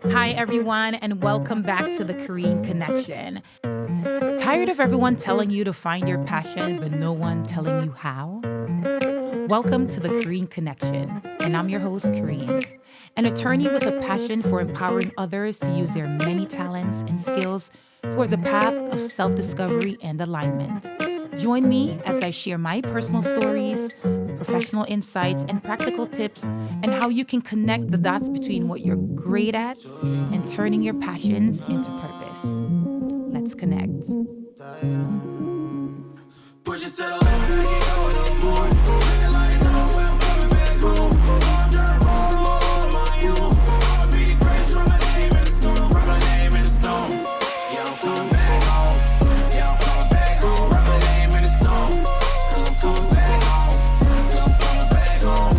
Hi, everyone, and welcome back to the Korean Connection. Tired of everyone telling you to find your passion, but no one telling you how? Welcome to the Korean Connection, and I'm your host, Korean, an attorney with a passion for empowering others to use their many talents and skills towards a path of self discovery and alignment. Join me as I share my personal stories, professional insights, and practical tips, and how you can connect the dots between what you're great at and turning your passions into purpose. Let's connect. Push it to the left, make it go a little more. Make it like no, I'm coming back home. I'm driving home, all on you. I'ma be the greatest, write my name in the stone. Write my name in the stone. Yeah, I'm coming back home. Yeah, I'm coming back home. Write my name in the stone. Cause I'm coming back home. Cause I'm coming back home.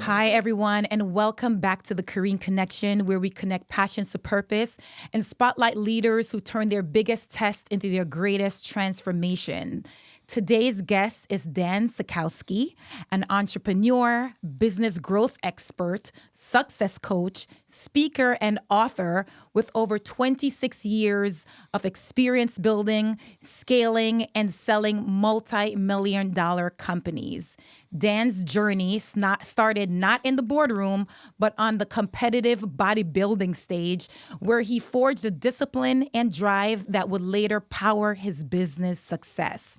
Hi, everyone, and welcome back to the Korean Connection, where we connect passions to purpose and spotlight leaders who turn their biggest test into their greatest transformation. Today's guest is Dan Sachkowsky, an entrepreneur, business growth expert, success coach, speaker, and author with over 26 years of experience building, scaling, and selling multi-million-dollar companies. Dan's journey started not in the boardroom, but on the competitive bodybuilding stage, where he forged a discipline and drive that would later power his business success.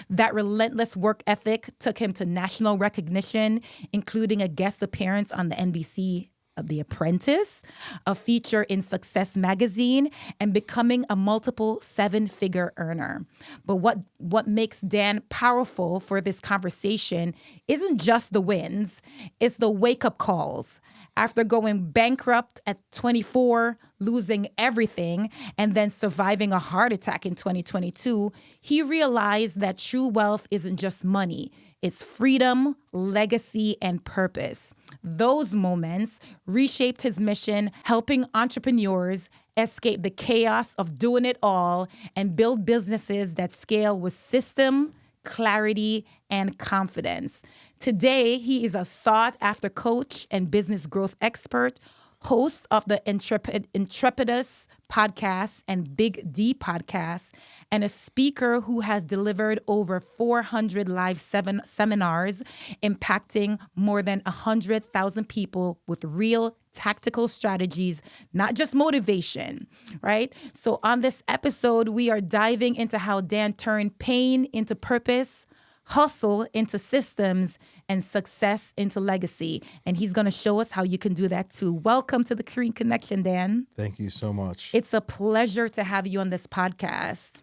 That relentless work ethic took him to national recognition, including a guest appearance on the NBC The Apprentice, a feature in Success magazine, and becoming a multiple seven-figure earner. But what makes Dan powerful for this conversation isn't just the wins, it's the wake-up calls. After going bankrupt at 24, losing everything, and then surviving a heart attack in 2022, he realized that true wealth isn't just money. It's freedom, legacy, and purpose. Those moments reshaped his mission, helping entrepreneurs escape the chaos of doing it all and build businesses that scale with system, clarity, and confidence. Today, he is a sought-after coach and business growth expert, host of the Intrepidus podcast and Big D podcast, and a speaker who has delivered over 400 live seminars, impacting more than 100,000 people with real tactical strategies, not just motivation, right? So on this episode, we are diving into how Dan turned pain into purpose, hustle into systems, and success into legacy. And he's going to show us how you can do that too. Welcome to the Korean Connection, Dan. Thank you so much. It's a pleasure to have you on this podcast.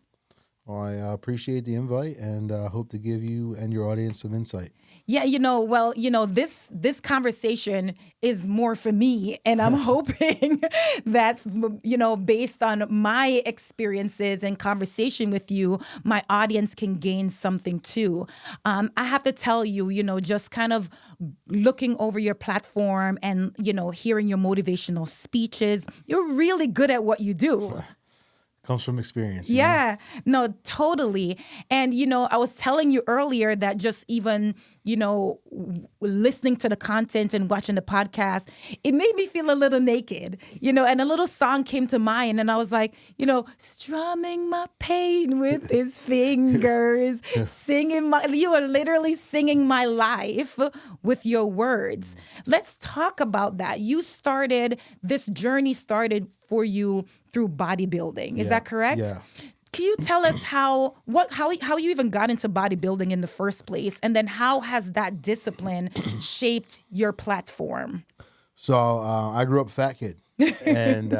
Well, I appreciate the invite and hope to give you and your audience some insight. Yeah, this conversation is more for me, and I'm hoping that, based on my experiences and conversation with you, my audience can gain something too. I have to tell you, just kind of looking over your platform and, hearing your motivational speeches, you're really good at what you do. Comes from experience. Yeah, no, totally. And, I was telling you earlier that just even, listening to the content and watching the podcast, it made me feel a little naked, and a little song came to mind. And I was like, strumming my pain with his fingers, you are literally singing my life with your words. Let's talk about that. This journey started for you through bodybuilding. Is that correct? Yeah. Can you tell us how you even got into bodybuilding in the first place? And then how has that discipline shaped your platform? So I grew up a fat kid. And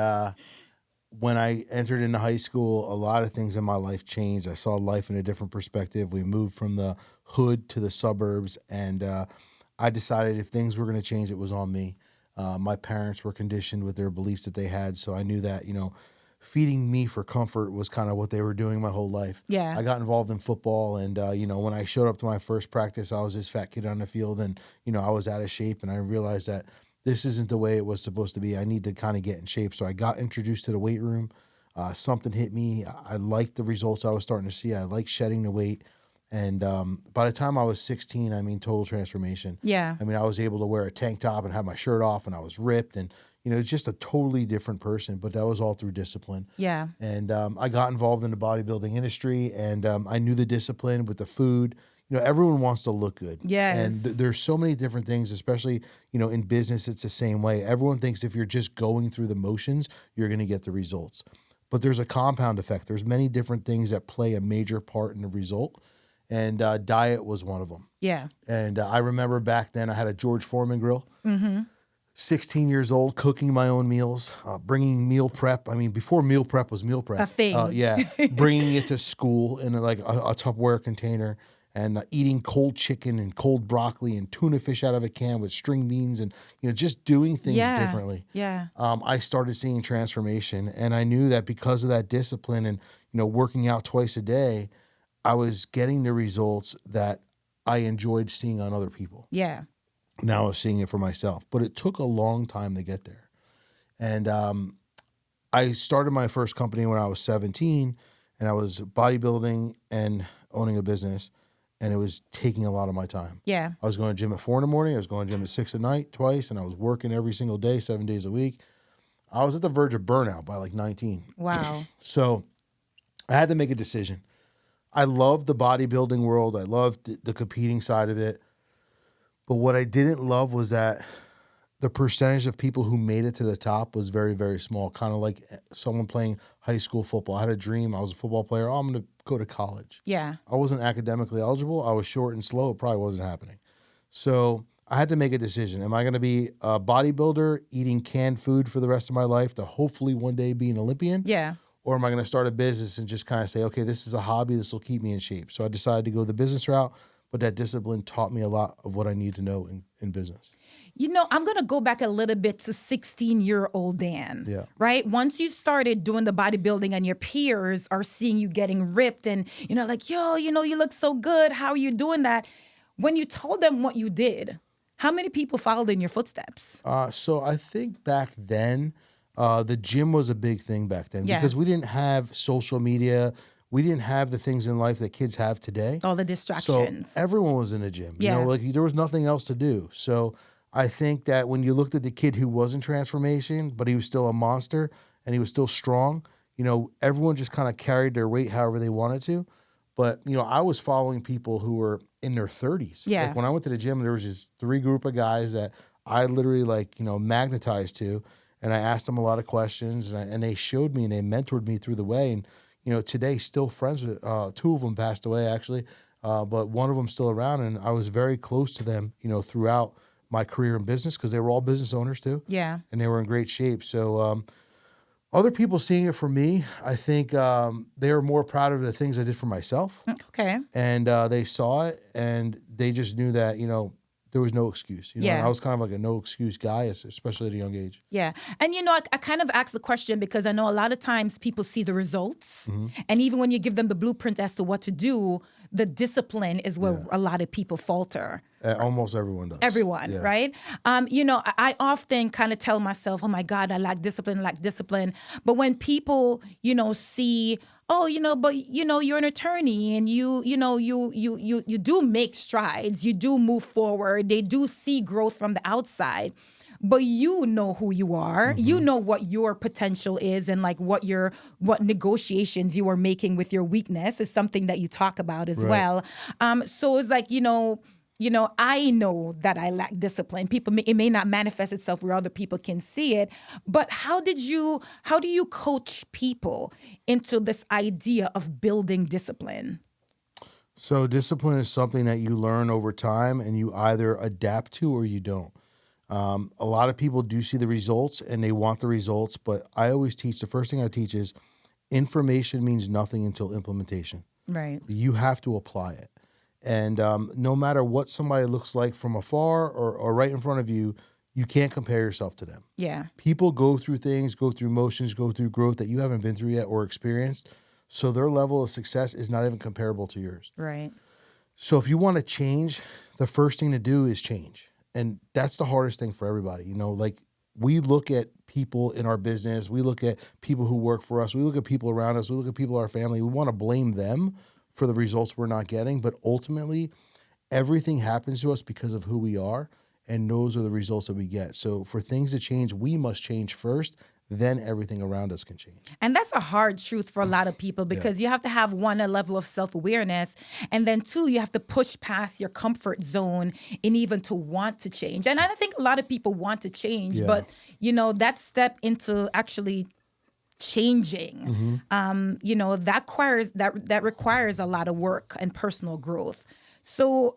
when I entered into high school, a lot of things in my life changed. I saw life in a different perspective. We moved from the hood to the suburbs. And I decided if things were going to change, it was on me. My parents were conditioned with their beliefs that they had. So I knew that, feeding me for comfort was kind of what they were doing my whole life. Yeah. I got involved in football, and when I showed up to my first practice, I was this fat kid on the field, and I was out of shape, and I realized that this isn't the way it was supposed to be. I need to kind of get in shape. So I got introduced to the weight room. Something hit me. I liked the results I was starting to see. I liked shedding the weight. And by the time I was 16, I mean, total transformation. Yeah. I mean, I was able to wear a tank top and have my shirt off, and I was ripped, and it's just a totally different person. But that was all through discipline. Yeah. And I got involved in the bodybuilding industry, and I knew the discipline with the food. Everyone wants to look good. Yes. And there's so many different things, especially, in business, it's the same way. Everyone thinks if you're just going through the motions, you're going to get the results. But there's a compound effect. There's many different things that play a major part in the result. And diet was one of them. Yeah. And I remember back then I had a George Foreman grill. Mm-hmm. 16 years old, cooking my own meals, bringing meal prep. I mean, before meal prep was meal prep. A thing. Yeah. Bringing it to school in like a Tupperware container, and eating cold chicken and cold broccoli and tuna fish out of a can with string beans, and, just doing things differently. Yeah. I started seeing transformation, and I knew that because of that discipline and, working out twice a day, I was getting the results that I enjoyed seeing on other people. Yeah. Now I was seeing it for myself, but it took a long time to get there. And I started my first company when I was 17, and I was bodybuilding and owning a business, and it was taking a lot of my time. Yeah. I was going to gym at 4 a.m. I was going to gym at 6 at night twice, and I was working every single day, 7 days a week. I was at the verge of burnout by like 19. Wow. So I had to make a decision. I loved the bodybuilding world. I loved the competing side of it. But what I didn't love was that the percentage of people who made it to the top was very, very small, kind of like someone playing high school football. I had a dream. I was a football player. Oh, I'm going to go to college. Yeah. I wasn't academically eligible. I was short and slow. It probably wasn't happening. So I had to make a decision. Am I going to be a bodybuilder eating canned food for the rest of my life to hopefully one day be an Olympian? Yeah. Or am I going to start a business and just kind of say, okay, this is a hobby. This will keep me in shape. So I decided to go the business route, but that discipline taught me a lot of what I need to know in business. I'm going to go back a little bit to 16-year-old Dan. Yeah. Right? Once you started doing the bodybuilding and your peers are seeing you getting ripped and, like, yo, you look so good. How are you doing that? When you told them what you did, how many people followed in your footsteps? So I think back then, the gym was a big thing back then because we didn't have social media. We didn't have the things in life that kids have today. All the distractions. So everyone was in a gym. Yeah. There was nothing else to do. So I think that when you looked at the kid who was in transformation, but he was still a monster and he was still strong, everyone just kind of carried their weight however they wanted to. But, I was following people who were in their 30s. Yeah. Like when I went to the gym, there was just 3 group of guys that I literally magnetized to. And I asked them a lot of questions, and they showed me and they mentored me through the way. And, today still friends with 2 of them passed away actually, but one of them still around. And I was very close to them, throughout my career in business because they were all business owners too. Yeah. And they were in great shape. So other people seeing it from me, I think they were more proud of the things I did for myself. Okay. And they saw it and they just knew that, there was no excuse. And I was kind of like a no excuse guy, especially at a young age. Yeah. And, I kind of asked the question because I know a lot of times people see the results. Mm-hmm. And even when you give them the blueprint as to what to do, the discipline is where a lot of people falter. Almost everyone does. Everyone, right? I often kind of tell myself, oh my God, I lack discipline. But when people, see, but you're an attorney and you do make strides, you do move forward, they do see growth from the outside. But you know who you are. Mm-hmm. You know what your potential is and like what negotiations you are making with your weakness is something that you talk about as well. So it's like, I know that I lack discipline. It may not manifest itself where other people can see it. But how do you coach people into this idea of building discipline? So discipline is something that you learn over time and you either adapt to or you don't. A lot of people do see the results and they want the results, but I always teach, the first thing I teach is information means nothing until implementation. Right. You have to apply it. And no matter what somebody looks like from afar or right in front of you, you can't compare yourself to them. Yeah. People go through things, go through motions, go through growth that you haven't been through yet or experienced. So their level of success is not even comparable to yours. Right. So if you want to change, the first thing to do is change. And that's the hardest thing for everybody. We look at people in our business. We look at people who work for us. We look at people around us. We look at people in our family. We want to blame them for the results we're not getting. But ultimately, everything happens to us because of who we are, and those are the results that we get. So for things to change, we must change first, then everything around us can change. And that's a hard truth for a lot of people because you have to have one, a level of self-awareness. And then two, you have to push past your comfort zone and even to want to change. And I think a lot of people want to change, but that step into actually changing, that requires a lot of work and personal growth. So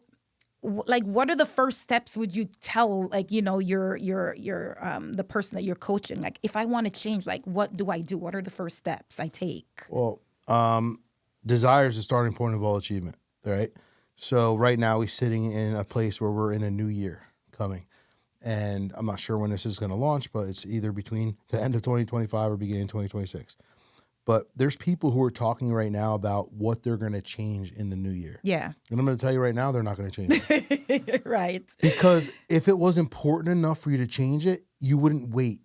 what are the first steps would you tell, your the person that you're coaching? Like, if I want to change, what do I do? What are the first steps I take? Well, desire is the starting point of all achievement, right? So right now we're sitting in a place where we're in a new year coming. And I'm not sure when this is going to launch, but it's either between the end of 2025 or beginning of 2026. But there's people who are talking right now about what they're going to change in the new year. Yeah. And I'm going to tell you right now, they're not going to change it. Right. Because if it was important enough for you to change it, you wouldn't wait.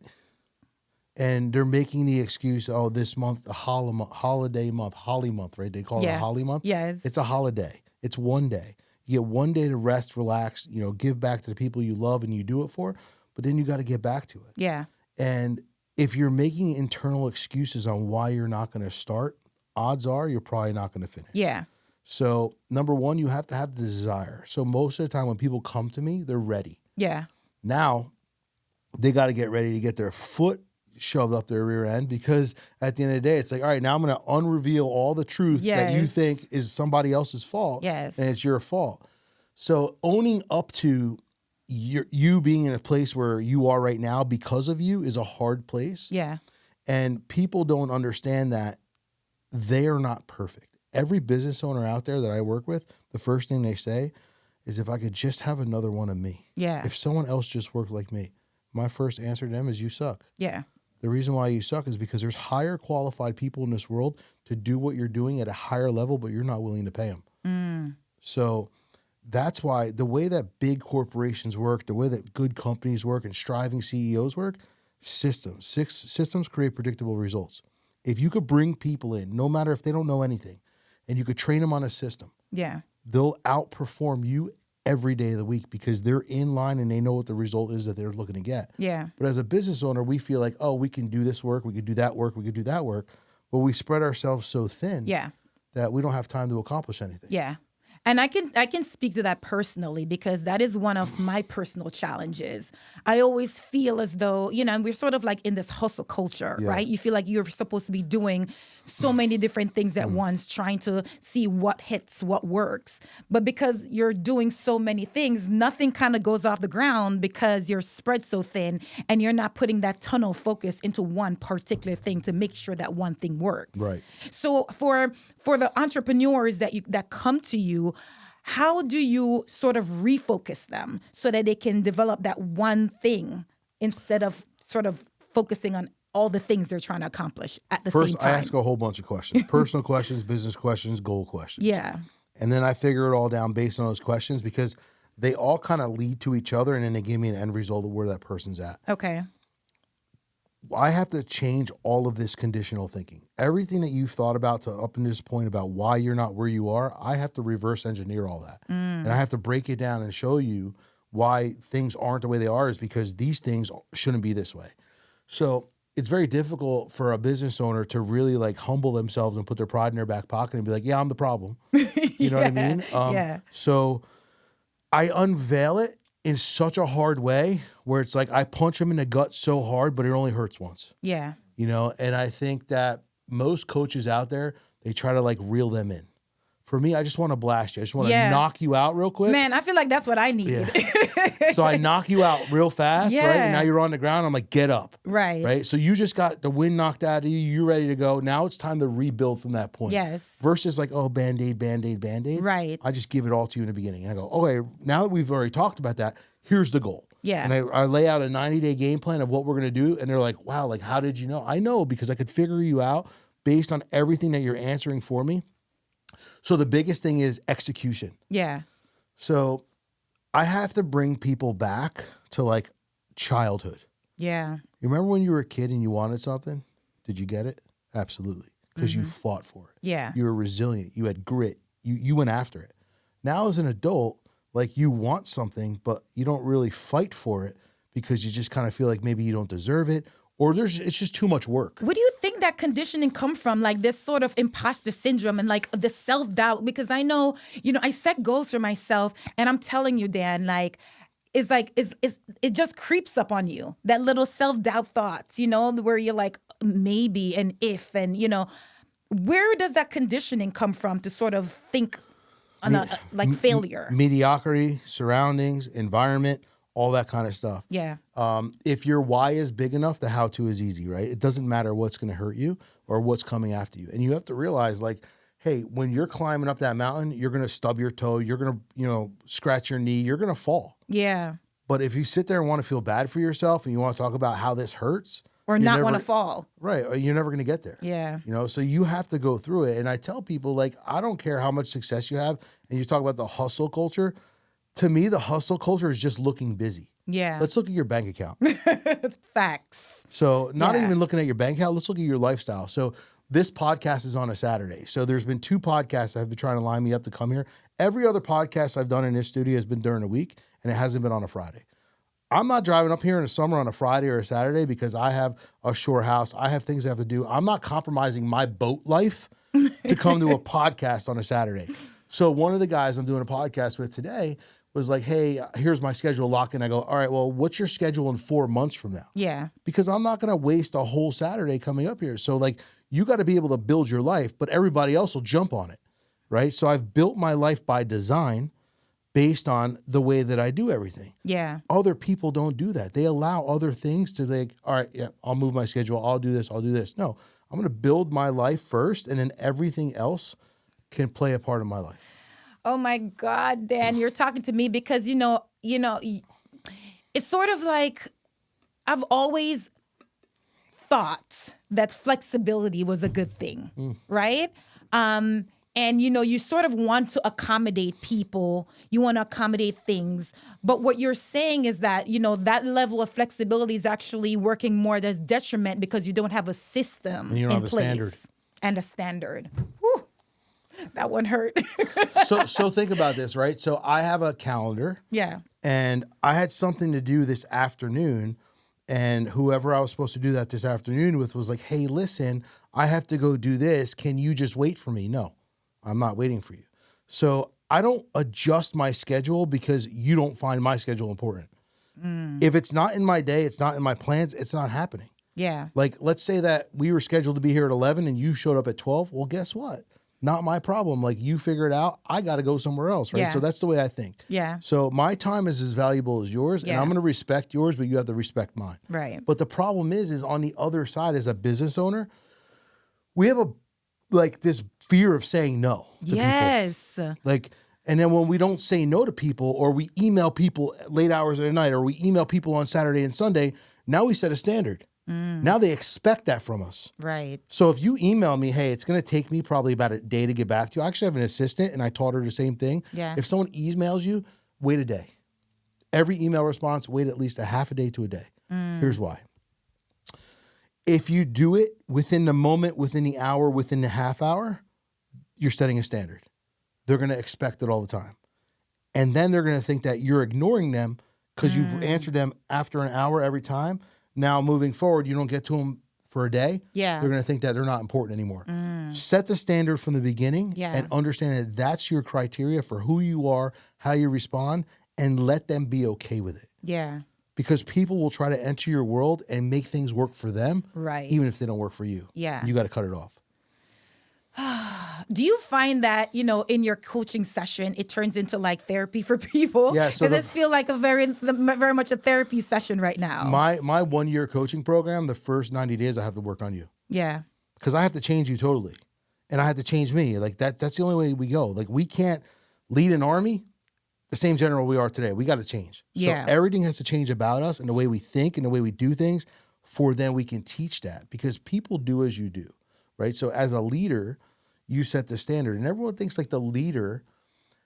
And they're making the excuse, this month, holiday month, Holly month, right? They call it a Holly month. Yes. It's a holiday. It's one day. You get one day to rest, relax, give back to the people you love and you do it for, but then you got to get back to it. Yeah. And if you're making internal excuses on why you're not going to start, odds are you're probably not going to finish. Yeah. So number one, you have to have the desire. So most of the time when people come to me, they're ready. Yeah. Now they got to get ready to get their foot shoved up their rear end, because at the end of the day, it's like, all right, now I'm going to unreveal all the truth that you think is somebody else's fault. Yes. And it's your fault. So owning up to you being in a place where you are right now because of you is a hard place. Yeah. And people don't understand that they are not perfect. Every business owner out there that I work with, the first thing they say is, if I could just have another one of me. Yeah. If someone else just worked like me, my first answer to them is, you suck. Yeah. The reason why you suck is because there's higher qualified people in this world to do what you're doing at a higher level, but you're not willing to pay them. So that's why the way that big corporations work, the way that good companies work and striving CEOs work, systems create predictable results. If you could bring people in, no matter if they don't know anything, and you could train them on a system, they'll outperform you every day of the week because they're in line and they know what the result is that they're looking to get. Yeah. But as a business owner, we feel like, we can do this work, we could do that work, we could do that work, but we spread ourselves so thin that we don't have time to accomplish anything. Yeah. And I can speak to that personally because that is one of my personal challenges. I always feel as though, we're sort of like in this hustle culture, right? You feel like you're supposed to be doing so many different things at once, trying to see what hits, what works. But because you're doing so many things, nothing kind of goes off the ground because you're spread so thin and you're not putting that tunnel focus into one particular thing to make sure that one thing works. Right. So for the entrepreneurs that come to you, how do you sort of refocus them so that they can develop that one thing instead of sort of focusing on all the things they're trying to accomplish at the same time? First, I ask a whole bunch of questions. Personal questions, business questions, goal questions. Yeah. And then I figure it all down based on those questions because they all kind of lead to each other, and then they give me an end result of where that person's at. Okay. I have to change all of this conditional thinking. Everything that you've thought about to up to this point about why you're not where you are, I have to reverse engineer all that. And I have to break it down and show you why things aren't the way they are is because these things shouldn't be this way. So it's very difficult for a business owner to really like humble themselves and put their pride in their back pocket and be like, yeah, I'm the problem. You know what I mean? So I unveil it in such a hard way where it's like I punch them in the gut so hard, but it only hurts once. Yeah. And I think that most coaches out there, they try to like reel them in. For me, I just want to blast you. I just want to knock you out real quick. Man, I feel like that's what I need. Yeah. So I knock you out real fast, right? And now you're on the ground. I'm like, get up. Right. So you just got the wind knocked out of you. You're ready to go. Now it's time to rebuild from that point. Yes. Versus like, Band-Aid, Band-Aid, Band-Aid. Right. I just give it all to you in the beginning. And I go, okay, now that we've already talked about that, here's the goal. Yeah. And I lay out a 90-day game plan of what we're going to do. And they're like, wow, like, how did you know? I know because I could figure you out based on everything that you're answering for me. So the biggest thing is execution. Yeah. So I have to bring people back to like childhood. Yeah. You remember when you were a kid and you wanted something? Did you get it? Absolutely. Because you fought for it. Yeah. You were resilient. You had grit. You went after it. Now as an adult, like you want something, but you don't really fight for it because you just kind of feel like maybe you don't deserve it, or it's just too much work. Where do you think that conditioning come from? Like this sort of imposter syndrome and like the self-doubt? Because I know, I set goals for myself, and I'm telling you, Dan, it just creeps up on you. That little self-doubt thoughts, where you're like, maybe and if, and where does that conditioning come from to sort of think on failure? Mediocrity, surroundings, environment, all that kind of stuff. Yeah. If your why is big enough, the how-to is easy, right? It doesn't matter what's going to hurt you or what's coming after you. And you have to realize, like, hey, when you're climbing up that mountain, you're going to stub your toe, you're going to, scratch your knee, you're going to fall. Yeah. But if you sit there and want to feel bad for yourself and you want to talk about how this hurts, or not want to fall. Right. You're never going to get there. Yeah. So you have to go through it. And I tell people, like, I don't care how much success you have. And you talk about the hustle culture. To me, the hustle culture is just looking busy. Yeah. Let's look at your bank account. Facts. So not even looking at your bank account. Let's look at your lifestyle. So this podcast is on a Saturday. So there's been 2 podcasts that have been trying to line me up to come here. Every other podcast I've done in this studio has been during the week, and it hasn't been on a Friday. I'm not driving up here in the summer on a Friday or a Saturday because I have a shore house. I have things I have to do. I'm not compromising my boat life to come to a podcast on a Saturday. So one of the guys I'm doing a podcast with today was like, hey, here's my schedule lock. And I go, all right, well, what's your schedule in 4 months from now? Yeah. Because I'm not going to waste a whole Saturday coming up here. So like, you got to be able to build your life, but everybody else will jump on it, right? So I've built my life by design based on the way that I do everything. Yeah. Other people don't do that. They allow other things to like, all right, yeah, I'll move my schedule. I'll do this. I'll do this. No, I'm going to build my life first, and then everything else can play a part of my life. Oh my God, Dan, you're talking to me because, it's sort of like I've always thought that flexibility was a good thing, right? And, you sort of want to accommodate people. You want to accommodate things. But what you're saying is that, that level of flexibility is actually working more as detriment because you don't have a system and you don't in have place. A standard. And a standard. Whew. That one hurt. So think about this, right? So I have a calendar. Yeah. And I had something to do this afternoon. And whoever I was supposed to do that this afternoon with was like, hey, listen, I have to go do this. Can you just wait for me? No, I'm not waiting for you. So I don't adjust my schedule because you don't find my schedule important. If it's not in my day, it's not in my plans, it's not happening. Yeah. Like, let's say that we were scheduled to be here at 11 and you showed up at 12. Well, guess what? Not my problem. Like, you figure it out. I got to go somewhere else, right? Yeah. So that's the way I think. Yeah. So my time is as valuable as yours, and I'm going to respect yours, but you have to respect mine. Right. But the problem is on the other side, as a business owner, we have this fear of saying no to people. And then when we don't say no to people, or we email people late hours of the night, or we email people on Saturday and Sunday, now we set a standard. Now they expect that from us. Right. So if you email me, hey, it's going to take me probably about a day to get back to you. I actually have an assistant, and I taught her the same thing. Yeah. If someone emails you, wait a day. Every email response, wait at least a half a day to a day. Here's why. If you do it within the moment, within the hour, within the half hour, you're setting a standard. They're going to expect it all the time. And then they're going to think that you're ignoring them because you've answered them after an hour every time. Now, moving forward, you don't get to them for a day. Yeah. They're going to think that they're not important anymore. Set the standard from the beginning and understand that that's your criteria for who you are, how you respond, and let them be okay with it. Yeah. Because people will try to enter your world and make things work for them, right? Even if they don't work for you. Yeah. You got to cut it off. Do you find that, in your coaching session, it turns into like therapy for people? Yeah. So this feel like very much a therapy session right now. My 1 year coaching program, the first 90 days, I have to work on you. Yeah. Because I have to change you totally. And I have to change me. Like that's the only way we go. Like, we can't lead an army the same general we are today. We got to change. Yeah. So everything has to change about us and the way we think and the way we do things, for then we can teach that, because people do as you do, right? So as a leader, you set the standard, and everyone thinks like the leader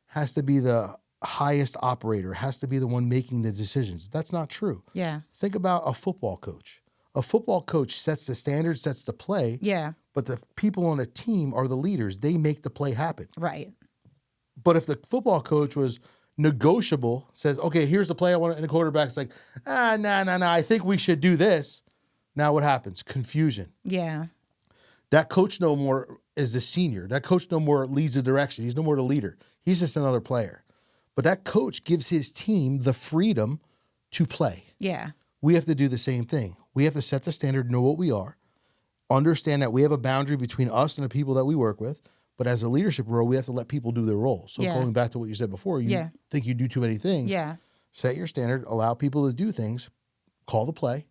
has to be the highest operator, has to be the one making the decisions. That's not true. Yeah. Think about a football coach. A football coach sets the standard, sets the play. Yeah. But the people on a team are the leaders. They make the play happen. Right. But if the football coach was negotiable, says, okay, here's the play I want, and the quarterback's like, no, I think we should do this. Now what happens? Confusion. Yeah. That coach no more is the senior. That coach no more leads the direction. He's no more the leader. He's just another player. But that coach gives his team the freedom to play. Yeah. We have to do the same thing. We have to set the standard, know what we are, understand that we have a boundary between us and the people that we work with. But as a leadership role, we have to let people do their role. So going back to what you said before, you think you do too many things. Yeah. Set your standard, allow people to do things, call the play,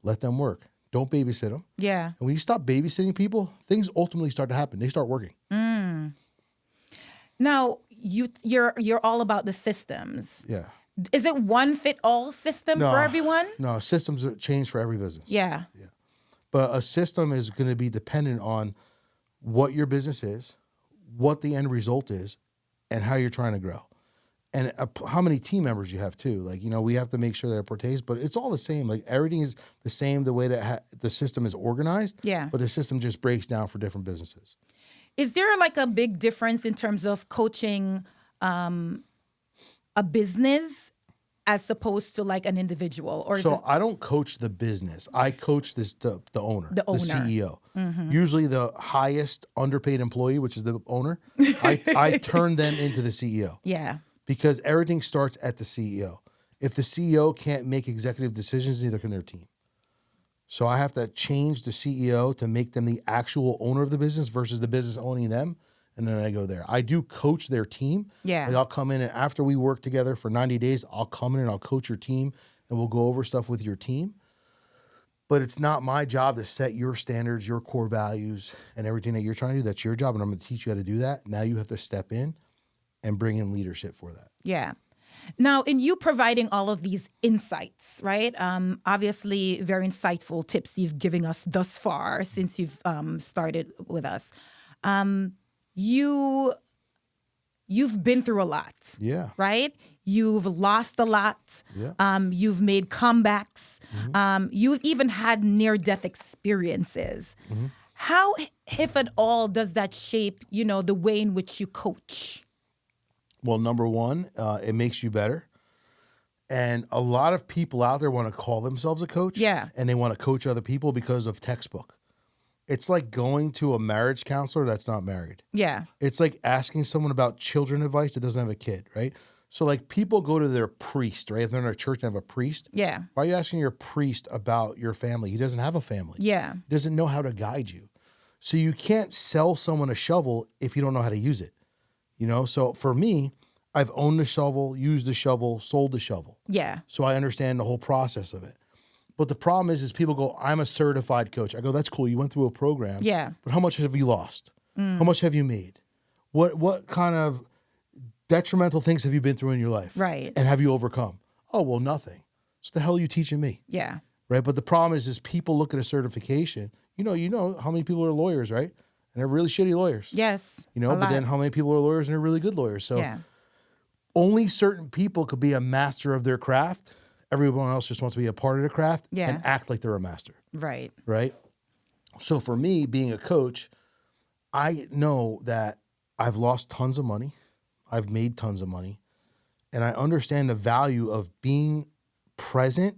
let them work. Don't babysit them. Yeah. And when you stop babysitting people, things ultimately start to happen. They start working. Now, you're all about the systems. Yeah. Is it one fit all system for everyone? No, systems change for every business. Yeah. But a system is going to be dependent on what your business is, what the end result is, and how you're trying to grow. And how many team members you have too. Like, we have to make sure that it pertains, but it's all the same. Like everything is the same the way that the system is organized. Yeah. But the system just breaks down for different businesses. Is there like a big difference in terms of coaching a business as opposed to like an individual? Or So I don't coach the business. I coach the owner, the CEO. Mm-hmm. Usually the highest underpaid employee, which is the owner. I turn them into the CEO. Yeah. Because everything starts at the CEO. If the CEO can't make executive decisions, neither can their team. So I have to change the CEO to make them the actual owner of the business versus the business owning them. And then I go there. I do coach their team. Yeah. Like I'll come in and after we work together for 90 days, I'll come in and I'll coach your team and we'll go over stuff with your team. But it's not my job to set your standards, your core values, and everything that you're trying to do. That's your job. And I'm going to teach you how to do that. Now you have to step in and bring in leadership for that. Yeah. Now, in you providing all of these insights, right? Obviously, very insightful tips you've given us thus far since you've started with us. You've been through a lot. Yeah. Right? You've lost a lot. Yeah. You've made comebacks. Mm-hmm. You've even had near-death experiences. Mm-hmm. How, if at all, does that shape, the way in which you coach? Well, number one, it makes you better. And a lot of people out there want to call themselves a coach. Yeah. And they want to coach other people because of textbook. It's like going to a marriage counselor that's not married. Yeah. It's like asking someone about children advice that doesn't have a kid, right? So like people go to their priest, right? If they're in a church and have a priest. Yeah. Why are you asking your priest about your family? He doesn't have a family. Yeah. He doesn't know how to guide you. So you can't sell someone a shovel if you don't know how to use it. So for me, I've owned the shovel, used the shovel, sold the shovel. Yeah. So I understand the whole process of it. But the problem is people go, I'm a certified coach. I go, that's cool. You went through a program. Yeah. But how much have you lost? How much have you made? What kind of detrimental things have you been through in your life? Right. And have you overcome? Oh, well, nothing. So the hell are you teaching me? Yeah. Right. But the problem is people look at a certification. You know how many people are lawyers, right? And they're really shitty lawyers. Yes. But then how many people are lawyers and they're really good lawyers? So only certain people could be a master of their craft. Everyone else just wants to be a part of the craft and act like they're a master. Right. Right. So for me, being a coach, I know that I've lost tons of money. I've made tons of money. And I understand the value of being present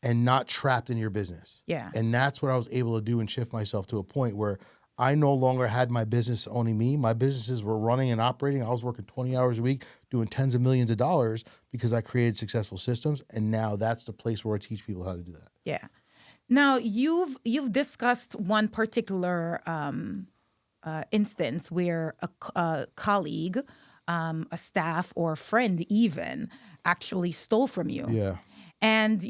and not trapped in your business. Yeah. And that's what I was able to do and shift myself to a point where I no longer had my business owning me. My businesses were running and operating. I was working 20 hours a week, doing tens of millions of dollars because I created successful systems. And now that's the place where I teach people how to do that. Yeah. Now you've discussed one particular instance where a colleague, a staff or a friend even actually stole from you. Yeah. And,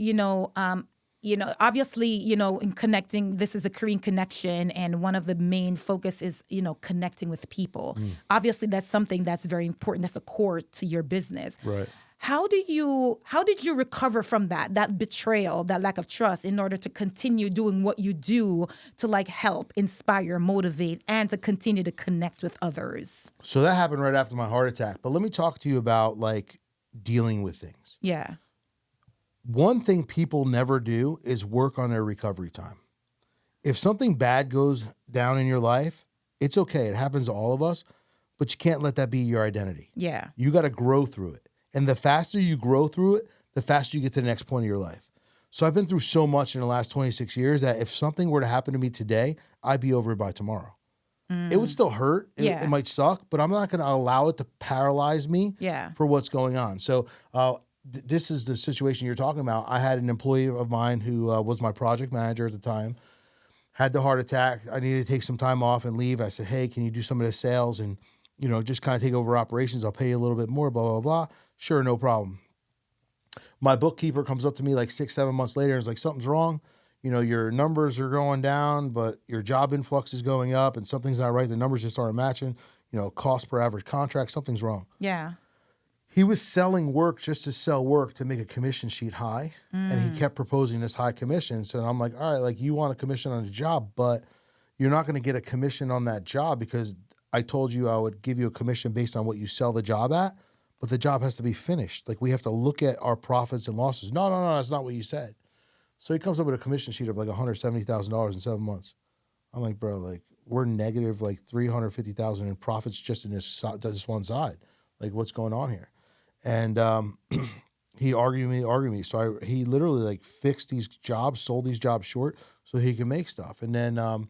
obviously, in connecting, this is a Korean connection. And one of the main focus is, connecting with people. Obviously, that's something that's very important. That's a core to your business. Right. How did you recover from that betrayal, that lack of trust in order to continue doing what you do to help, inspire, motivate, and to continue to connect with others? So that happened right after my heart attack. But let me talk to you about dealing with things. Yeah. One thing people never do is work on their recovery time. If something bad goes down in your life, it's okay. It happens to all of us. but you can't let that be your identity. Yeah. You got to grow through it. And the faster you grow through it, the faster you get to the next point of your life. So I've been through so much in the last 26 years that if something were to happen to me today, I'd be over it by tomorrow. It would still hurt. It might suck, but I'm not going to allow it to paralyze me for what's going on. So this is the situation you're talking about. I had an employee of mine who was my project manager at the time, had the heart attack. I needed to take some time off and leave. I said, hey, can you do some of the sales and, just kind of take over operations? I'll pay you a little bit more, blah, blah, blah. Sure, no problem. My bookkeeper comes up to me like 6-7 months later and is like, something's wrong. Your numbers are going down, but your job influx is going up and something's not right. The numbers just aren't matching, cost per average contract, something's wrong. Yeah. He was selling work just to sell work to make a commission sheet high. And he kept proposing this high commission. So I'm like, all right, like you want a commission on a job, but you're not going to get a commission on that job because I told you I would give you a commission based on what you sell the job at, but the job has to be finished. Like we have to look at our profits and losses. No, that's not what you said. So he comes up with a commission sheet of like $170,000 in 7 months. I'm like, bro, like we're negative like $350,000 in profits just in this one side. Like what's going on here? And he argued me. So he literally like fixed these jobs, sold these jobs short so he could make stuff. And then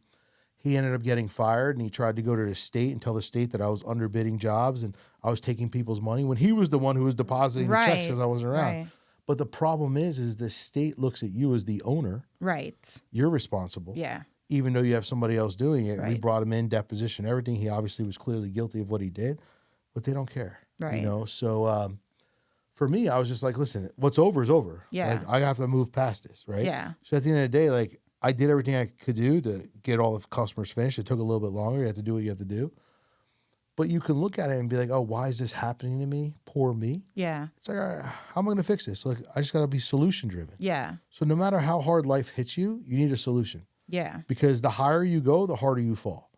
he ended up getting fired and he tried to go to the state and tell the state that I was underbidding jobs and I was taking people's money when he was the one who was depositing the checks because I wasn't around. Right. But the problem is the state looks at you as the owner. Right. You're responsible. Yeah. Even though you have somebody else doing it. Right. We brought him in, deposition, everything. He obviously was clearly guilty of what he did, but they don't care. Right. So for me, I was just like, listen, what's over is over. Yeah. Like, I have to move past this, right? Yeah. So at the end of the day, like I did everything I could do to get all the customers finished. It took a little bit longer. You have to do what you have to do. But you can look at it and be like, oh, why is this happening to me? Poor me. Yeah. It's like, all right, how am I going to fix this? Like, I just got to be solution driven. Yeah. So no matter how hard life hits you, you need a solution. Yeah. Because the higher you go, the harder you fall.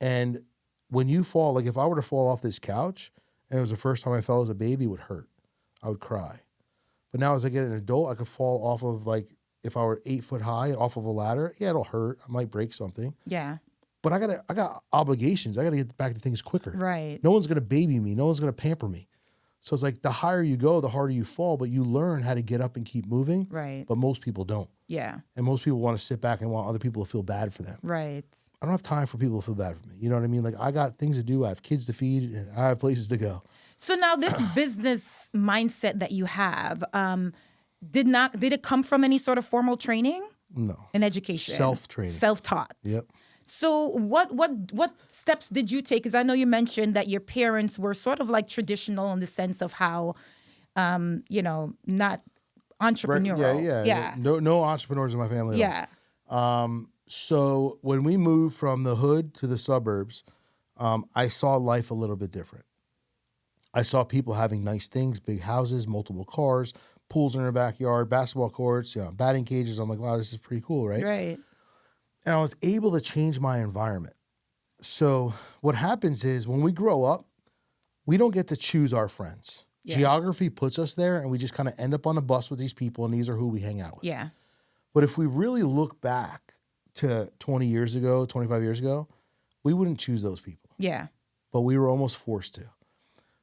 And when you fall, like if I were to fall off this couch and it was the first time I fell as a baby, it would hurt. I would cry. But now as I get an adult, I could fall off of like, if I were 8 foot high off of a ladder, yeah, it'll hurt. I might break something. Yeah. But I got obligations. I got to get back to things quicker. Right. No one's going to baby me. No one's going to pamper me. So it's like the higher you go, the harder you fall, but you learn how to get up and keep moving. Right. But most people don't. Yeah. And most people want to sit back and want other people to feel bad for them. Right. I don't have time for people to feel bad for me. You know what I mean? Like I got things to do. I have kids to feed and I have places to go. So now this business mindset that you have, did it come from any sort of formal training? No. In education? Self-training. Self-taught. Yep. So what steps did you take? Because I know you mentioned that your parents were sort of like traditional in the sense of how, not entrepreneurial. Yeah. No entrepreneurs in my family. Yeah. So when we moved from the hood to the suburbs, I saw life a little bit different. I saw people having nice things, big houses, multiple cars, pools in their backyard, basketball courts, batting cages. I'm like, wow, this is pretty cool, right? Right. And I was able to change my environment. So what happens is when we grow up, we don't get to choose our friends. Yeah. Geography puts us there and we just kind of end up on a bus with these people and these are who we hang out with. Yeah. But if we really look back to 20 years ago, 25 years ago, we wouldn't choose those people. Yeah. But we were almost forced to.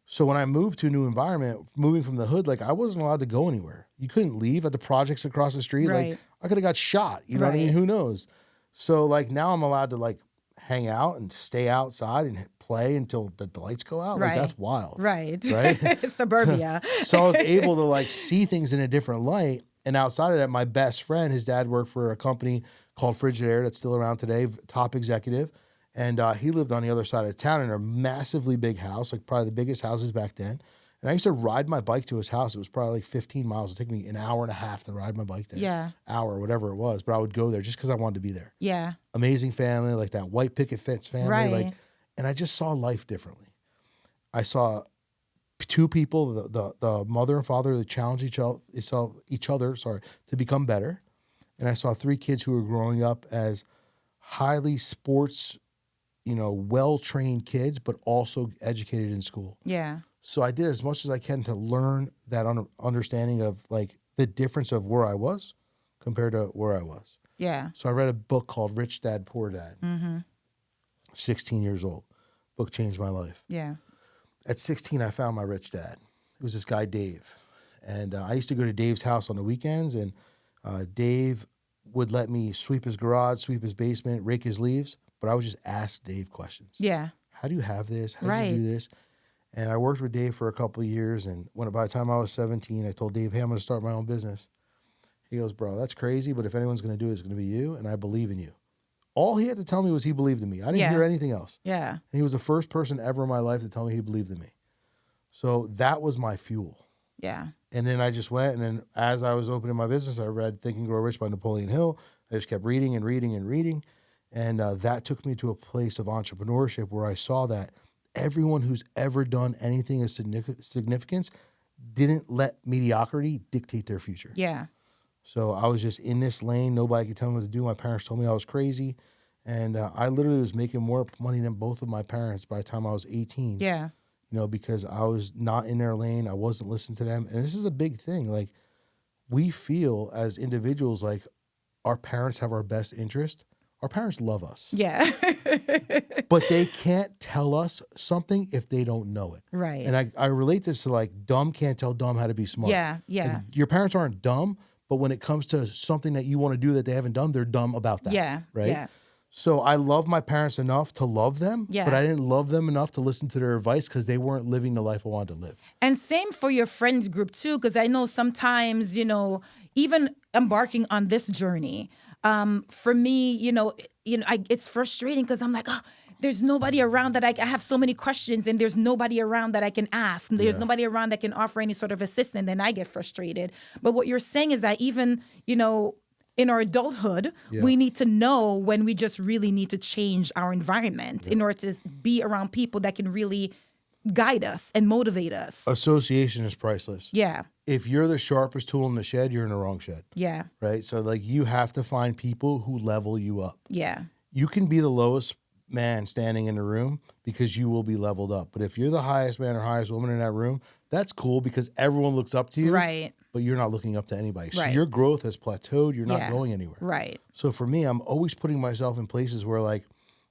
So when I moved to a new environment, moving from the hood, like I wasn't allowed to go anywhere. You couldn't leave at the projects across the street. Right. Like I could have got shot. You know what I mean? Who knows? So like now I'm allowed to like hang out and stay outside and play until the lights go out. Right. Like that's wild. Right. Right. Suburbia. So I was able to like see things in a different light. And outside of that, my best friend, his dad worked for a company called Frigidaire that's still around today, top executive. And he lived on the other side of town in a massively big house, like probably the biggest houses back then. And I used to ride my bike to his house. It was probably like 15 miles. It took me an hour and a half to ride my bike there. Yeah. Hour, whatever it was. But I would go there just because I wanted to be there. Yeah. Amazing family, like that white picket fence family. Right. Like, and I just saw life differently. I saw two people, the mother and father, that challenged each other to become better. And I saw three kids who were growing up as highly sports, well-trained kids, but also educated in school. Yeah. So I did as much as I can to learn that understanding of like the difference of where I was compared to where I was. Yeah. So I read a book called Rich Dad, Poor Dad, 16 years old book changed my life. Yeah. At 16, I found my rich dad. It was this guy, Dave. And I used to go to Dave's house on the weekends, and Dave would let me sweep his garage, sweep his basement, rake his leaves. But I would just ask Dave questions. Yeah. How do you have this? How do Right. you do this? And I worked with Dave for a couple of years. And by the time I was 17, I told Dave, hey, I'm going to start my own business. He goes, bro, that's crazy. But if anyone's going to do it, it's going to be you. And I believe in you. All he had to tell me was he believed in me. I didn't Yeah. hear anything else. Yeah. And he was the first person ever in my life to tell me he believed in me. So that was my fuel. Yeah. And then I just went, and then as I was opening my business, I read Think and Grow Rich by Napoleon Hill. I just kept reading and reading and reading. And that took me to a place of entrepreneurship where I saw that everyone who's ever done anything of significance didn't let mediocrity dictate their future. Yeah. So I was just in this lane. Nobody could tell me what to do. My parents told me I was crazy. And I literally was making more money than both of my parents by the time I was 18. Yeah. Because I was not in their lane. I wasn't listening to them. And this is a big thing. Like, we feel as individuals like our parents have our best interest. Our parents love us. Yeah. But they can't tell us something if they don't know it. Right. And I relate this to like dumb can't tell dumb how to be smart. Yeah. Yeah. Like, your parents aren't dumb, but when it comes to something that you want to do that they haven't done, they're dumb about that. Yeah. Right. Yeah. So I love my parents enough to love them, Yeah. but I didn't love them enough to listen to their advice because they weren't living the life I wanted to live. And same for your friends group too, because I know sometimes, even embarking on this journey, for me, it's frustrating because I'm like, oh, there's nobody around that I have so many questions, and there's nobody around that I can ask. And there's nobody around that can offer any sort of assistance. Then I get frustrated. But what you're saying is that even, in our adulthood, we need to know when we just really need to change our environment in order to be around people that can really guide us and motivate us. Association is priceless. Yeah. If you're the sharpest tool in the shed, you're in the wrong shed. Yeah. Right? So like you have to find people who level you up. Yeah. You can be the lowest man standing in the room because you will be leveled up. But if you're the highest man or highest woman in that room, that's cool because everyone looks up to you. Right. But you're not looking up to anybody. So Right. your growth has plateaued. You're not going anywhere. Right. So for me, I'm always putting myself in places where like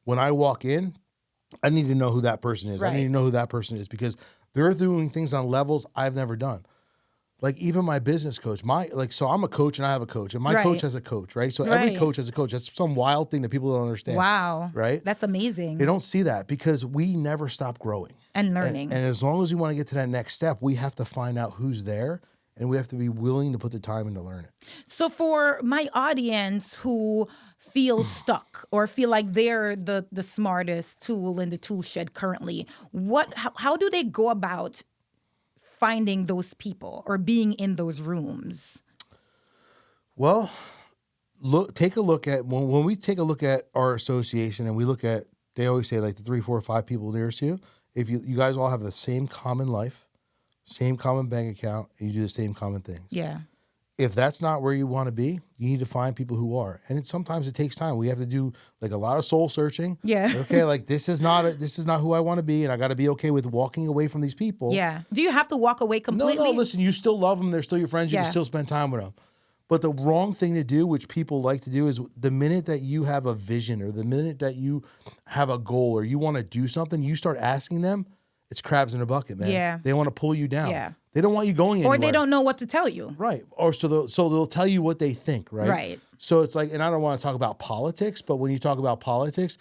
when I walk in, I need to know who that person is. Right. I need to know who that person is because they're doing things on levels I've never done. Like even my business coach, so I'm a coach and I have a coach and my coach has a coach, right? So every coach has a coach. That's some wild thing that people don't understand. Wow. Right? That's amazing. They don't see that because we never stop growing. And learning. And as long as we want to get to that next step, we have to find out who's there and we have to be willing to put the time in to learn it. So for my audience who feel stuck or feel like they're the smartest tool in the tool shed currently, how do they go about finding those people or being in those rooms? Well, take a look at when we take a look at our association and we look at, they always say like the 3, 4, 5 people nearest to you. If you guys all have the same common life, same common bank account, and you do the same common things. Yeah. If that's not where you want to be, you need to find people who are. And sometimes it takes time. We have to do like a lot of soul searching. Yeah. Okay, like this is not who I want to be, and I got to be okay with walking away from these people. Yeah. Do you have to walk away completely? No, listen, you still love them. They're still your friends. You can still spend time with them. But the wrong thing to do, which people like to do, is the minute that you have a vision or the minute that you have a goal or you want to do something, you start asking them, it's crabs in a bucket, man. Yeah. They want to pull you down. Yeah. They don't want you going anywhere. Or they don't know what to tell you. Right. Or so they'll tell you what they think, right? Right. So it's like, and I don't want to talk about politics, but when you talk about politics,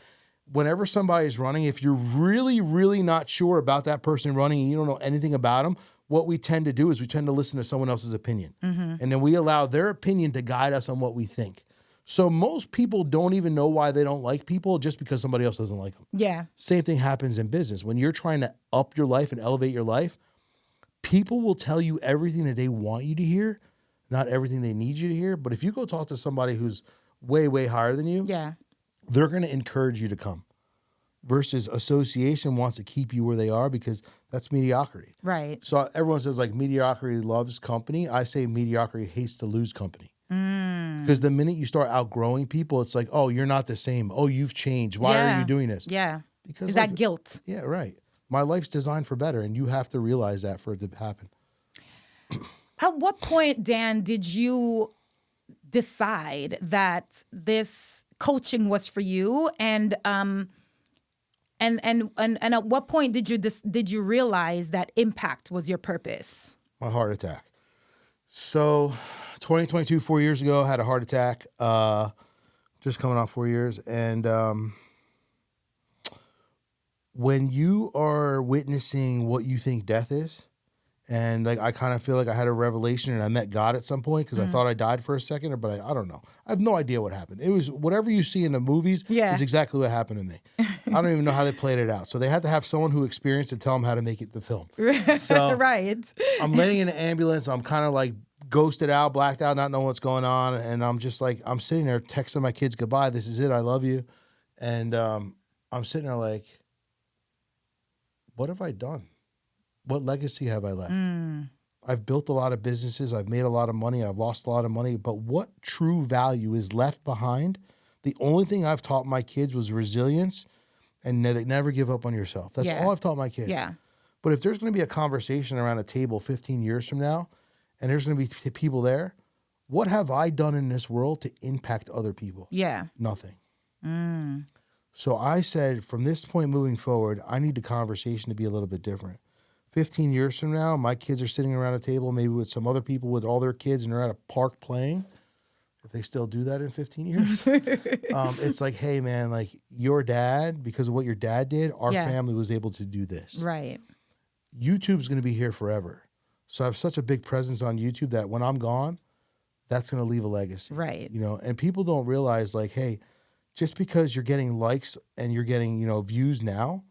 whenever somebody's running, if you're really, really not sure about that person running and you don't know anything about them, what we tend to do is we tend to listen to someone else's opinion. Mm-hmm. And then we allow their opinion to guide us on what we think. So most people don't even know why they don't like people just because somebody else doesn't like them. Yeah. Same thing happens in business. When you're trying to up your life and elevate your life, people will tell you everything that they want you to hear, not everything they need you to hear. But if you go talk to somebody who's way, way higher than you, they're going to encourage you to come. Versus association wants to keep you where they are because that's mediocrity. Right. So everyone says like mediocrity loves company. I say mediocrity hates to lose company. Because the minute you start outgrowing people, it's like, oh, you're not the same. Oh, you've changed. Why are you doing this? Yeah. Because is that guilt? Yeah, right. My life's designed for better, and you have to realize that for it to happen. At what point, Dan, did you decide that this coaching was for you? And And at what point did you realize that impact was your purpose? My heart attack. So 2022, 4 years ago, I had a heart attack, just coming off 4 years. And when you are witnessing what you think death is, and like I kind of feel like I had a revelation and I met God at some point because I thought I died for a second, but I don't know. I have no idea what happened. It was whatever you see in the movies is exactly what happened to me. I don't even know how they played it out. So they had to have someone who experienced to tell them how to make it the film. So Right. I'm laying in an ambulance. I'm kind of like ghosted out, blacked out, not knowing what's going on. And I'm just like, I'm sitting there texting my kids goodbye. This is it. I love you. And I'm sitting there like, what have I done? What legacy have I left? I've built a lot of businesses. I've made a lot of money. I've lost a lot of money. But what true value is left behind? The only thing I've taught my kids was resilience and never give up on yourself. That's all I've taught my kids. Yeah. But if there's going to be a conversation around a table 15 years from now, and there's going to be people there, what have I done in this world to impact other people? Yeah. Nothing. So I said, from this point moving forward, I need the conversation to be a little bit different. 15 years from now, my kids are sitting around a table, maybe with some other people with all their kids, and they're at a park playing. If they still do that in 15 years, it's like, hey, man, like your dad, because of what your dad did, our family was able to do this. Right. YouTube's going to be here forever. So I have such a big presence on YouTube that when I'm gone, that's going to leave a legacy. Right. You know, and people don't realize like, hey, just because you're getting likes and you're getting, views now,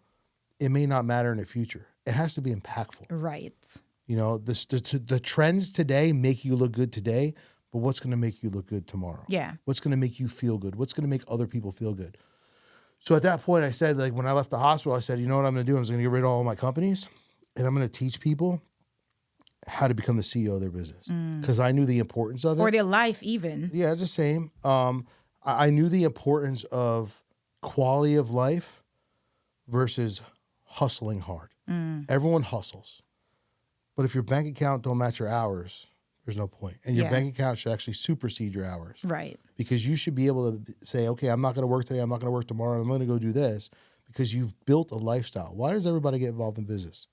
it may not matter in the future. It has to be impactful. Right. You know, the trends today make you look good today, but what's going to make you look good tomorrow? Yeah. What's going to make you feel good? What's going to make other people feel good? So at that point, I said, like, when I left the hospital, I said, you know what I'm going to do? I'm going to get rid of all my companies, and I'm going to teach people how to become the CEO of their business, because I knew the importance of it. Or their life even. Yeah, it's the same. I knew the importance of quality of life versus hustling hard. Everyone hustles. But if your bank account don't match your hours, there's no point. And your bank account should actually supersede your hours. Right. Because you should be able to say, okay, I'm not going to work today. I'm not going to work tomorrow. I'm going to go do this, because you've built a lifestyle. Why does everybody get involved in business?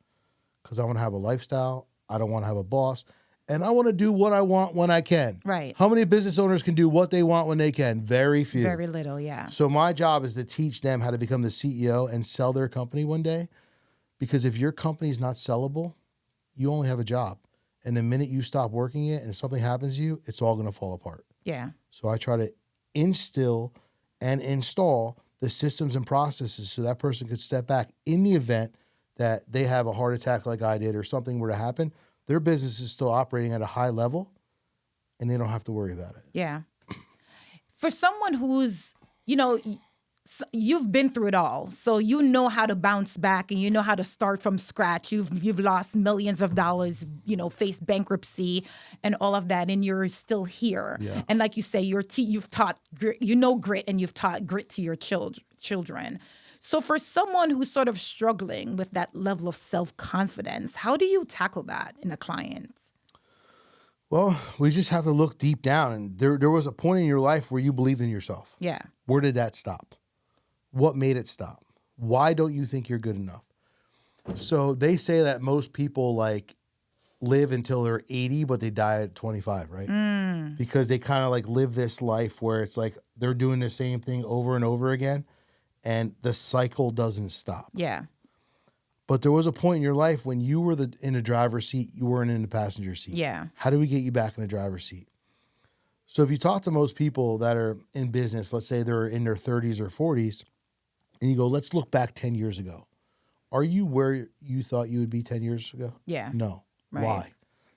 Because I want to have a lifestyle. I don't want to have a boss. And I want to do what I want when I can. Right. How many business owners can do what they want when they can? Very few. Very little, yeah. So my job is to teach them how to become the CEO and sell their company one day. Because if your company is not sellable, you only have a job. And the minute you stop working it and if something happens to you, it's all going to fall apart. Yeah. So I try to instill and install the systems and processes so that person could step back in the event that they have a heart attack like I did or something were to happen. Their business is still operating at a high level and they don't have to worry about it. Yeah. For someone who's, you've been through it all. So you know how to bounce back and you know how to start from scratch. You've lost millions of dollars, faced bankruptcy and all of that, and you're still here. Yeah. And like you say, you've taught grit, grit, and you've taught grit to your children. So for someone who's sort of struggling with that level of self-confidence, how do you tackle that in a client? Well, we just have to look deep down. And there was a point in your life where you believed in yourself. Yeah. Where did that stop? What made it stop? Why don't you think you're good enough? So they say that most people live until they're 80, but they die at 25, right? Because they kind of live this life where it's like they're doing the same thing over and over again. And the cycle doesn't stop. Yeah. But there was a point in your life when you were in the driver's seat, you weren't in the passenger seat. Yeah. How do we get you back in the driver's seat? So if you talk to most people that are in business, let's say they're in their 30s or 40s, and you go, let's look back 10 years ago. Are you where you thought you would be 10 years ago? Yeah. No. Right. Why?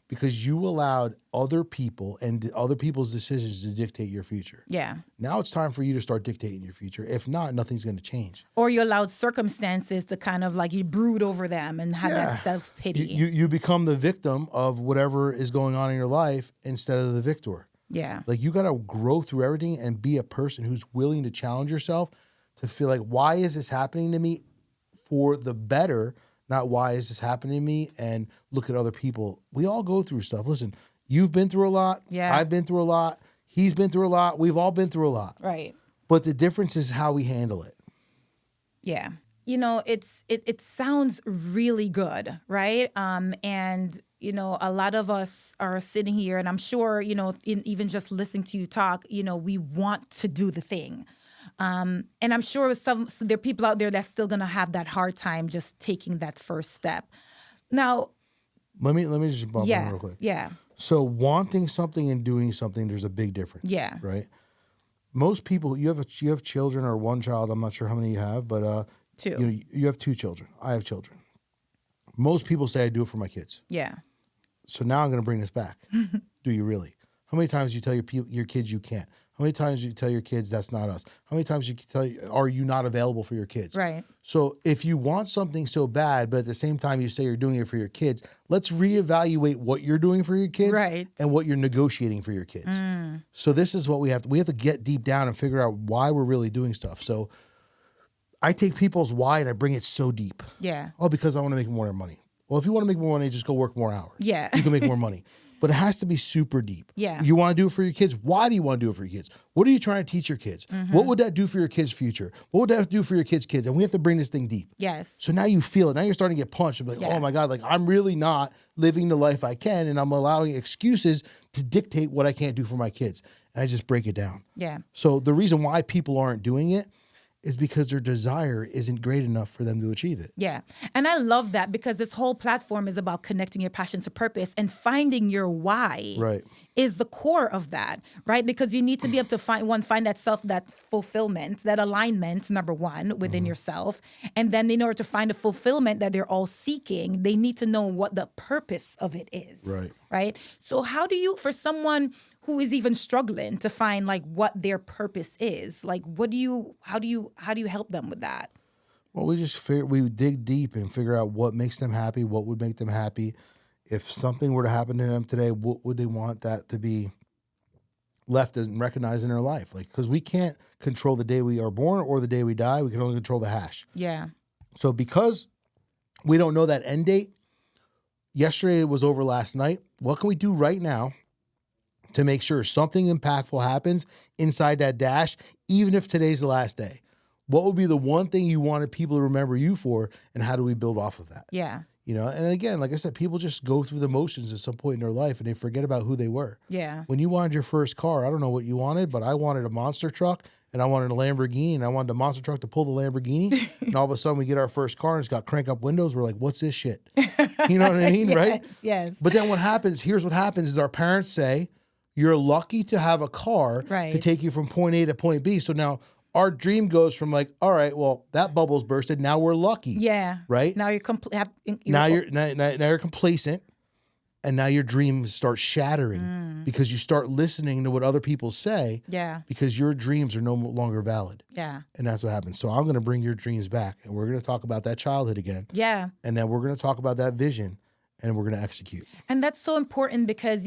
Because you allowed other people and other people's decisions to dictate your future. Yeah. Now it's time for you to start dictating your future. If not, nothing's going to change. Or you allowed circumstances to kind of you brood over them and have that self-pity. You become the victim of whatever is going on in your life instead of the victor. Yeah. You got to grow through everything and be a person who's willing to challenge yourself to feel like, why is this happening to me for the better? Not why is this happening to me, and look at other people. We all go through stuff. Listen, you've been through a lot. Yeah. I've been through a lot. He's been through a lot. We've all been through a lot. Right. But the difference is how we handle it. Yeah. it sounds really good, right? And a lot of us are sitting here, and I'm sure, even just listening to you talk, we want to do the thing. And I'm sure so there are people out there that's still going to have that hard time just taking that first step. Now, let me just bump in real quick. Yeah. So wanting something and doing something, there's a big difference. Yeah. Right? Most people, you have children or one child, I'm not sure how many you have, but Two. You have two children. I have children. Most people say I do it for my kids. Yeah. So now I'm going to bring this back. Do you really? How many times do you tell your kids you can't? How many times do you tell your kids that's not us? How many times do you tell are you not available for your kids? Right. So if you want something so bad, but at the same time you say you're doing it for your kids, let's reevaluate what you're doing for your kids and what you're negotiating for your kids. So this is what we have to get deep down and figure out why we're really doing stuff. So I take people's why and I bring it so deep. Yeah. Oh, because I want to make more money. Well, if you want to make more money, just go work more hours. Yeah. You can make more money. But it has to be super deep. Yeah. You want to do it for your kids? Why do you want to do it for your kids? What are you trying to teach your kids? What would that do for your kids' future? What would that do for your kids' kids? And we have to bring this thing deep. Yes. So now you feel it. Now you're starting to get punched. I'm like, oh my God, like I'm really not living the life I can, and I'm allowing excuses to dictate what I can't do for my kids. And I just break it down. Yeah. So the reason why people aren't doing it is because their desire isn't great enough for them to achieve it. Yeah. And I love that because this whole platform is about connecting your passion to purpose, and finding your why is the core of that, right? Because you need to be able to find that fulfillment, that alignment, number one, within yourself. And then in order to find the fulfillment that they're all seeking, they need to know what the purpose of it is. Right? So how do you, for someone who is even struggling to find like what their purpose is, like how do you help them with that? Well, we dig deep and figure out what makes them happy, what would make them happy. If something were to happen to them today, what would they want that to be left and recognized in their life? Like, because we can't control the day we are born or the day we die. We can only control the hash. Yeah. So because we don't know that end date, yesterday was over last night. What can we do right now to make sure something impactful happens inside that dash, even if today's the last day? What would be the one thing you wanted people to remember you for, and how do we build off of that? Yeah. And again, like I said, people just go through the motions at some point in their life and they forget about who they were. Yeah. When you wanted your first car, I don't know what you wanted, but I wanted a monster truck and I wanted a Lamborghini, and I wanted a monster truck to pull the Lamborghini. And all of a sudden we get our first car and it's got crank up windows. We're like, what's this shit? You know what I mean? Yes, right? Yes. But then here's what happens is our parents say, you're lucky to have a car to take you from point A to point B. So now our dream goes from like, all right, well, that bubble's bursted. Now we're lucky. Yeah. Right? Now you're now you're complacent, and now your dreams start shattering because you start listening to what other people say. Yeah. Because your dreams are no longer valid. Yeah. And that's what happens. So I'm going to bring your dreams back, and we're going to talk about that childhood again. Yeah. And then we're going to talk about that vision, and we're going to execute. And that's so important because,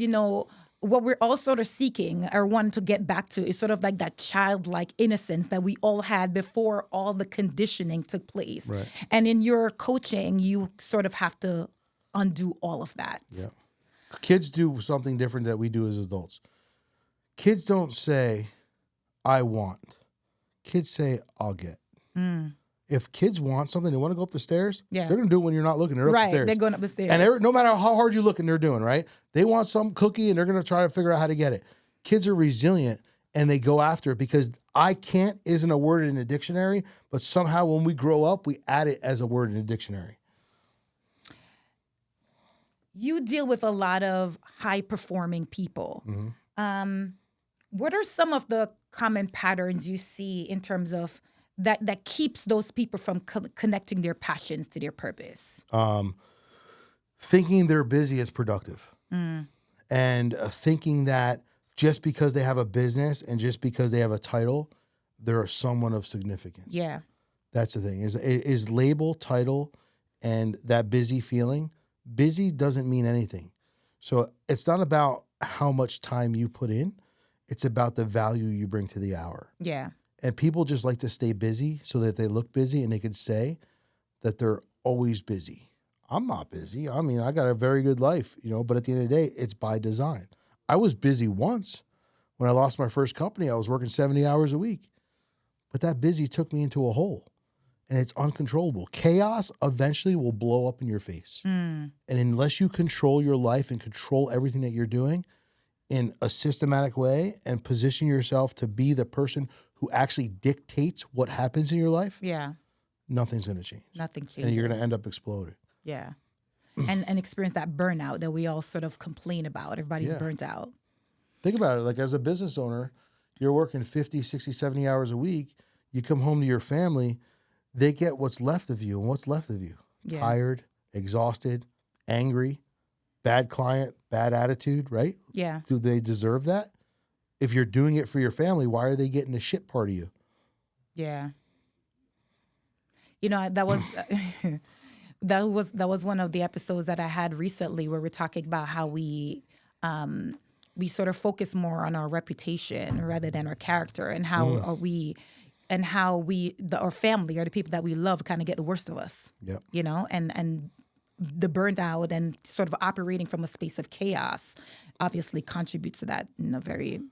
what we're all sort of seeking or wanting to get back to is sort of like that childlike innocence that we all had before all the conditioning took place. Right. And in your coaching, you sort of have to undo all of that. Yeah. Kids do something different that we do as adults. Kids don't say, I want. Kids say, I'll get. If kids want something, they want to go up the stairs, they're going to do it when you're not looking. They're up the stairs. They're going up the stairs. And no matter how hard you look, and they're doing, right? They want some cookie, and they're going to try to figure out how to get it. Kids are resilient, and they go after it because I can't isn't a word in a dictionary, but somehow when we grow up, we add it as a word in a dictionary. You deal with a lot of high-performing people. What are some of the common patterns you see in terms of that keeps those people from connecting their passions to their purpose? Thinking they're busy is productive. And thinking that just because they have a business and just because they have a title, they're someone of significance. Yeah. That's the thing. Is label, title, and that busy feeling. Busy doesn't mean anything. So it's not about how much time you put in. It's about the value you bring to the hour. Yeah. And people just like to stay busy so that they look busy and they can say that they're always busy. I'm not busy. I mean, I got a very good life, but at the end of the day, it's by design. I was busy once. When I lost my first company, I was working 70 hours a week. But that busy took me into a hole. and it's uncontrollable. Chaos eventually will blow up in your face. And unless you control your life and control everything that you're doing in a systematic way and position yourself to be the person who actually dictates what happens in your life, nothing's going to change. Nothing changes. And you're going to end up exploding. Yeah. And experience that burnout that we all sort of complain about. Everybody's burnt out. Think about it. Like, as a business owner, you're working 50, 60, 70 hours a week. You come home to your family, they get what's left of you. And what's left of you? Yeah. Tired, exhausted, angry, bad client, bad attitude, right? Yeah. Do they deserve that? If you're doing it for your family, why are they getting the shit part of you? Yeah. You know, that was that was one of the episodes that I had recently where we're talking about how we sort of focus more on our reputation rather than our character, and how our family or the people that we love kind of get the worst of us. Yep. You know, and the burnout and sort of operating from a space of chaos obviously contributes to that in a very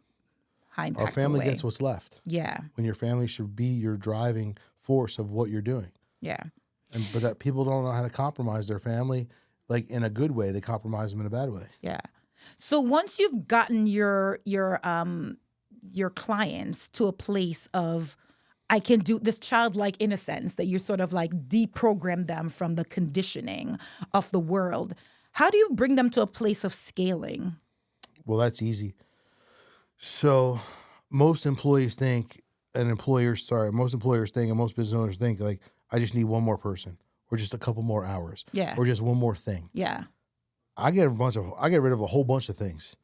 high impactful way. Our family gets what's left. Yeah. When your family should be your driving force of what you're doing. Yeah. But that people don't know how to compromise their family, like, in a good way. They compromise them in a bad way. Yeah. So once you've gotten your clients to a place of, I can do this childlike innocence, that you sort of like deprogram them from the conditioning of the world, how do you bring them to a place of scaling? Well, that's easy. So most employers think, and most business owners think, like, I just need one more person, or just a couple more hours, or just one more thing. Yeah. I get rid of a whole bunch of things,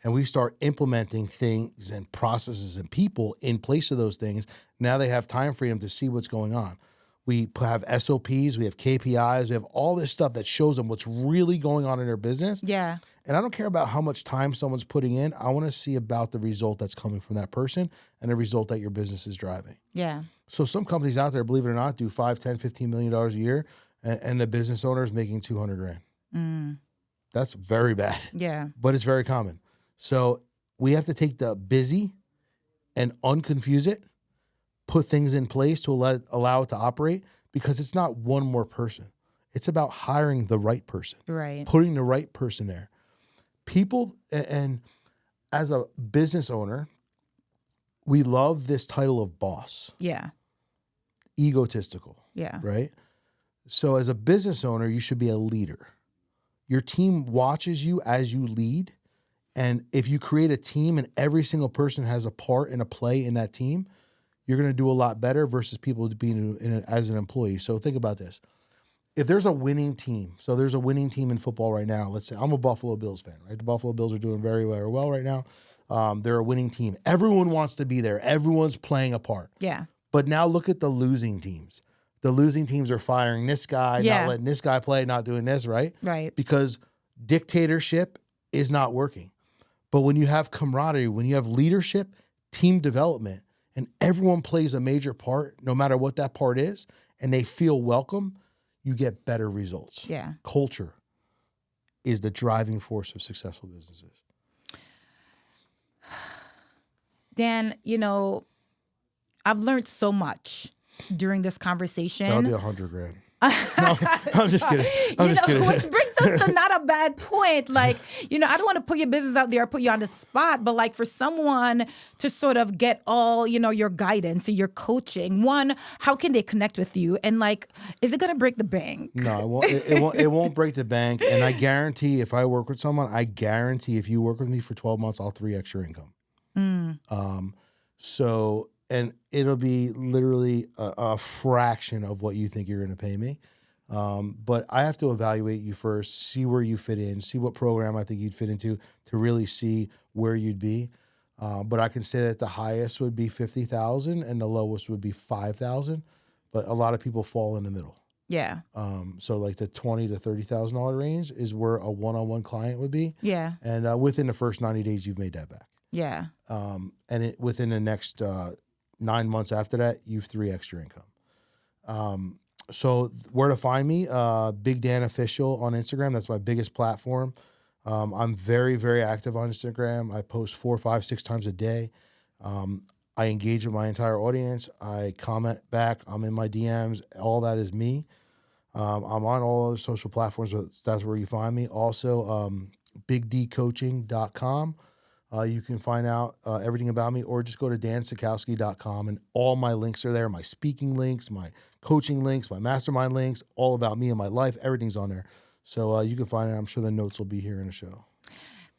and we start implementing things and processes and people in place of those things. Now they have time freedom to see what's going on. We have SOPs, we have KPIs, we have all this stuff that shows them what's really going on in their business. Yeah. And I don't care about how much time someone's putting in. I want to see about the result that's coming from that person and the result that your business is driving. Yeah. So some companies out there, believe it or not, do $5, $10, $15 million a year, and the business owner is making $200,000. That's very bad. Yeah. But it's very common. So we have to take the busy and unconfuse it, put things in place to allow it to operate, because it's not one more person. It's about hiring the right person. Right. Putting the right person there. People, and as a business owner, we love this title of boss. Yeah. Egotistical. Yeah. Right? So as a business owner, you should be a leader. Your team watches you as you lead. And if you create a team and every single person has a part and a play in that team, you're going to do a lot better versus people being as an employee. So think about this. If there's a winning team, so there's a winning team in football right now. Let's say I'm a Buffalo Bills fan, right? The Buffalo Bills are doing very well right now. They're a winning team. Everyone wants to be there. Everyone's playing a part. Yeah. But now look at the losing teams. The losing teams are firing this guy, not letting this guy play, not doing this, right? Right. Because dictatorship is not working. But when you have camaraderie, when you have leadership, team development, and everyone plays a major part, no matter what that part is, and they feel welcome, you get better results. Yeah. Culture is the driving force of successful businesses. Dan, you know, I've learned so much during this conversation. That'll be $100,000. No, I'm just kidding. I'm just kidding. Which brings us to not a bad point. Like, you know, I don't want to put your business out there or put you on the spot, but like for someone to sort of get all, you know, your guidance and your coaching, one, how can they connect with you? And like, is it going to break the bank? No, it won't break the bank. And I guarantee if I work with someone, if you work with me for 12 months, I'll 3x your income. And it'll be literally a fraction of what you think you're going to pay me. But I have to evaluate you first, see where you fit in, see what program I think you'd fit into to really see where you'd be. But I can say that the highest would be $50,000 and the lowest would be $5,000. But a lot of people fall in the middle. Yeah. So like the $20,000 to $30,000 range is where a one-on-one client would be. Yeah. And within the first 90 days, you've made that back. Yeah. And within the next 9 months after that, you've 3x your income. So where to find me? Big Dan Official on Instagram. That's my biggest platform. I'm very, very active on Instagram. I post 4, 5, 6 times a day. I engage with my entire audience. I comment back. I'm in my DMs. All that is me. I'm on all other social platforms, but that's where you find me. Also, bigdcoaching.com. You can find out everything about me, or just go to dansachkowsky.com, and all my links are there. My speaking links, my coaching links, my mastermind links, all about me and my life. Everything's on there. So you can find it. I'm sure the notes will be here in the show.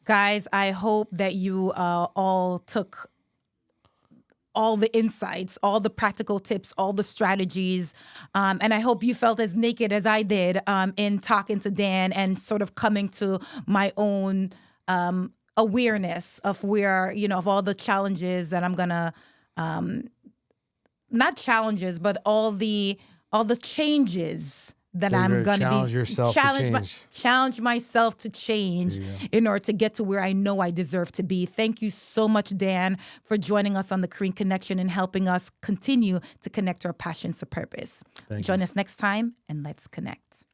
Guys, I hope that you all took all the insights, all the practical tips, all the strategies. And I hope you felt as naked as I did in talking to Dan and sort of coming to my own awareness of where, of all the challenges that I'm going to, not challenges, but all the changes that I'm going to challenge myself to change in order to get to where I know I deserve to be. Thank you so much, Dan, for joining us on the Korean Connection and helping us continue to connect our passions to purpose. Join us next time, and let's connect.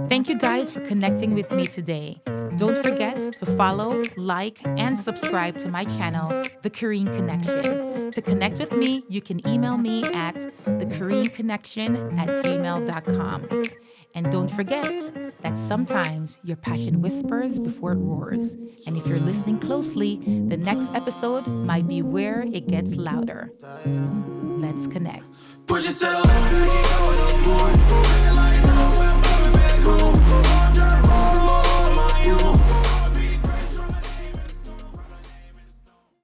Thank you guys for connecting with me today. Don't forget to follow, like, and subscribe to my channel, The Korean Connection. To connect with me, you can email me at thekoreanconnection@gmail.com. And don't forget that sometimes your passion whispers before it roars. And if you're listening closely, the next episode might be where it gets louder. Let's connect. Push it to the